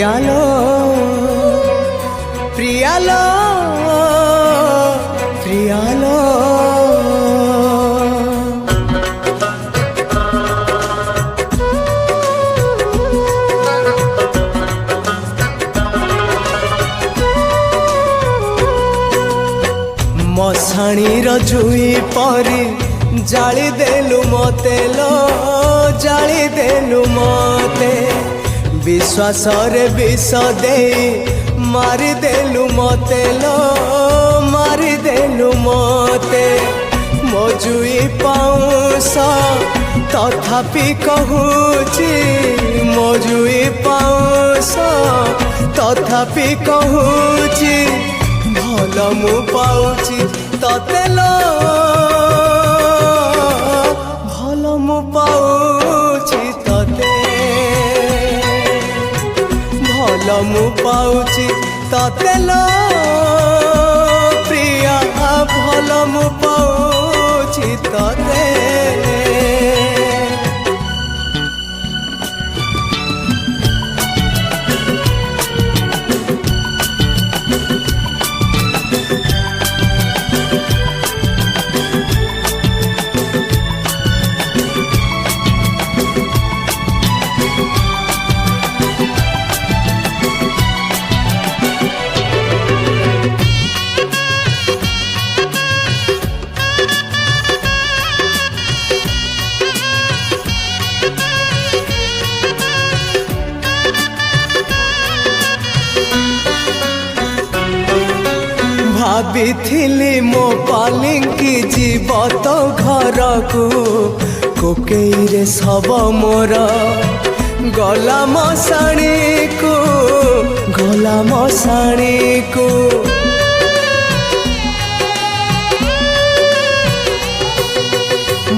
प्रियालो प्रियालो प्रियालो मशाणीर जुई परी जाली देलु मते लो जाली देलु मते विश्वास रे विष दे मारी देलु मते लो मारी देलु मते मजुई पाउस तथापि कहूची मजुई पाउस तथापि कहूची भल मु पाउची तते लो भल मु पाउची तते भल मु पाउची तते लो प्रिया भल मु पाउची तते भाभी मो पालिंकी जीव तो घर को कोकेरे सब मोर गला मशाणी को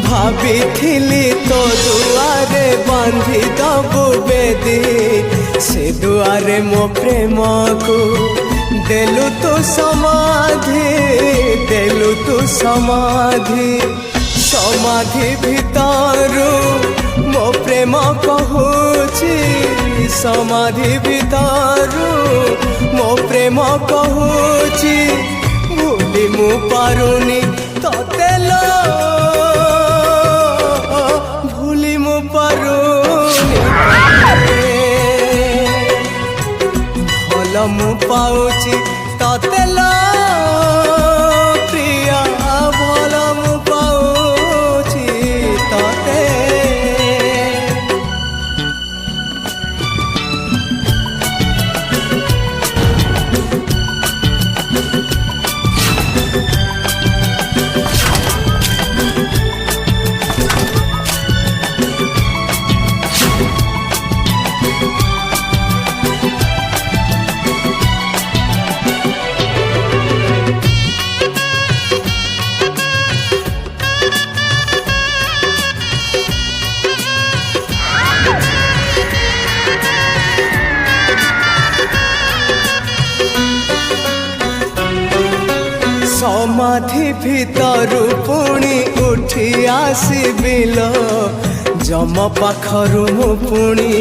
भाभी तो दुआरे बांधी दबु बेदी से दुआरे मो प्रेम को देलु तू समाधि समाधि भितरु मो प्रेम कहूची समाधि भितरु मो प्रेम कहूची भूली मु पारुनी तते लो भूली मु पारुनी भल मु पाउची तते लो प्रिया भल मु पाउची तते समाधि भितरु पुणी उठी आसबिलो जम पाखरु मु पुणी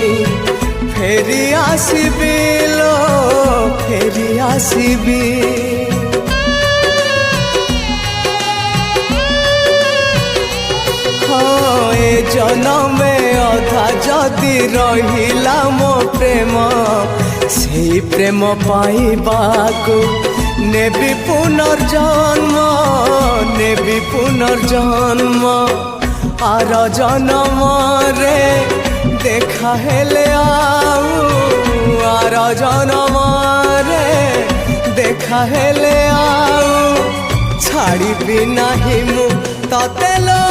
फेरी आसबिलो फेरी आसबी हाँ ए जनमे अधा जदि रहिला मो प्रेम से प्रेम पाइबाकु नेबी पुनर्जन्म आर जन्म रे देखा हेले आउ आर जन्म रे देखा हेले आउ छाड़ी भी नहीं मु तते लो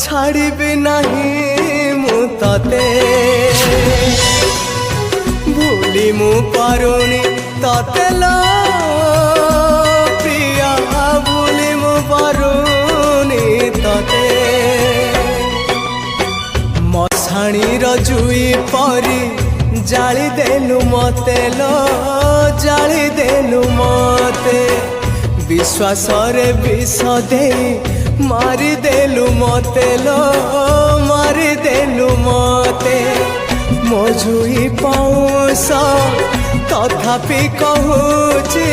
छाड़ी भी नहीं मु तते भूली मु पारुनी तते लो प्रिया भूली मु पारुनी तते मशाणीर जुई परी जाली देलु मते लो जाली देलु मते विश्वास रे विष दे मारी देलु मते लो मारी देलु मते ମୋ ଜୁଇ ପାଉଁଶ ତଥାପି କହୁଛି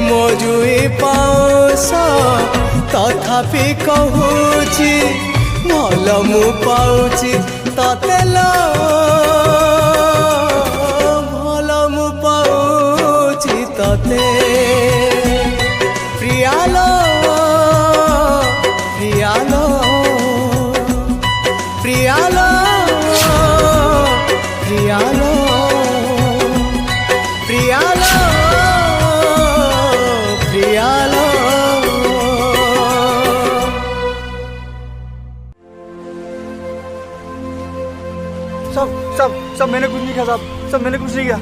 ମୋ ଜୁଇ ପାଉଁଶ ତଥାପି କହୁଛି ଭଲ ମୁଁ ପାଉଛି ତତେ ଲୋ ଭଲ ମୁଁ ପାଉଛି ତତେ ପ୍ରିୟାଲୋ ପ୍ରିୟାଲୋ ପ୍ରିୟାଲୋ ପ୍ରିୟାଲୋ ପ୍ରିୟାଲୋ ପ୍ରିୟାଲୋ। सब मैंने कुछ नहीं किया साहब, सब मैंने कुछ नहीं किया।